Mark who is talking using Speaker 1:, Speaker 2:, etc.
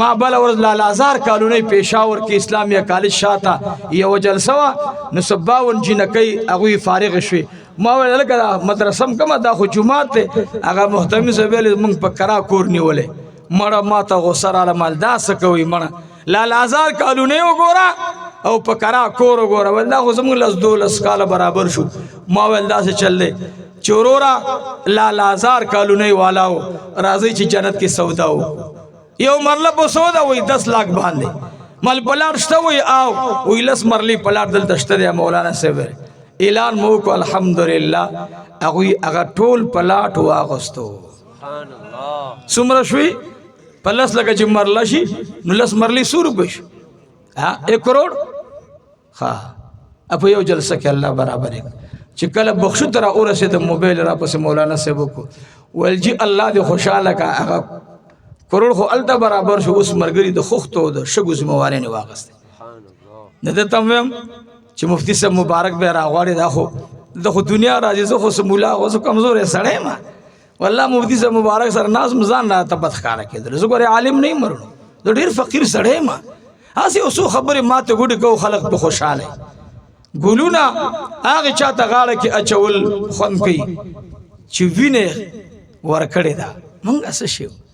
Speaker 1: ما بل ورځ لال آزار کالونی پېښور کې اسلامیه کالج شاته یو جلسه وه نو 52 جنکۍ هغوی فارغ شوې ما ویل لکه دا مدرسه م کومه دا خو جومات دی هغه محتمي صاحب ویل موږ په کرا کور نیولی مړه ما ته غوسه راله مال دا څه کوئ مړه لال آزار کالونی وګوره او په کرا کور وګوره ویل دا خو زموږ 12 کاله برابر شو ما ویل داسې چل دی چې وروره لال آزار کالونی والاو راځئ چې جنت کې سودا وکړو یو مرله په سودا وي 10 لاک باندې مال پلاټ شته وي او وی لس مرلي پلاټ دلته شته دی مولانا صاحب اعلان مو کو الحمدلله هغه ټول پلاټ واغستو سبحان الله څومره شوي پلس لکه چې مرله شي نو لس مرلي 100 روپۍ شي 1 کروڑ ها په یو جلسه کې الله برابر چې کله بخښو تر اورسه د موبایل را پسې مولانا صاحب کو ولجی الله دې خوشاله کا هغه کروڑ خو الته برابر شو اوس مرګري د خوختو د شګو زمواري نه واغسته سبحان الله نه ته تم چې مفتی صاحب مبارک به راغواړي دا خو دنیا راځي زه خو سمولا اوس کمزور سړی ما والله مفتی صاحب مبارک سره ناز مزان را ته بدخاره کېدل زه ګوره عالم نه مرنو د ډیر فقیر سړی ما هسي اوس خبره ماته ګډ کو خلق په خوشاله ګولونه هغه چاته غاړه کې اچول خون کوي چې وینه ور کړی دا مونږ څه شو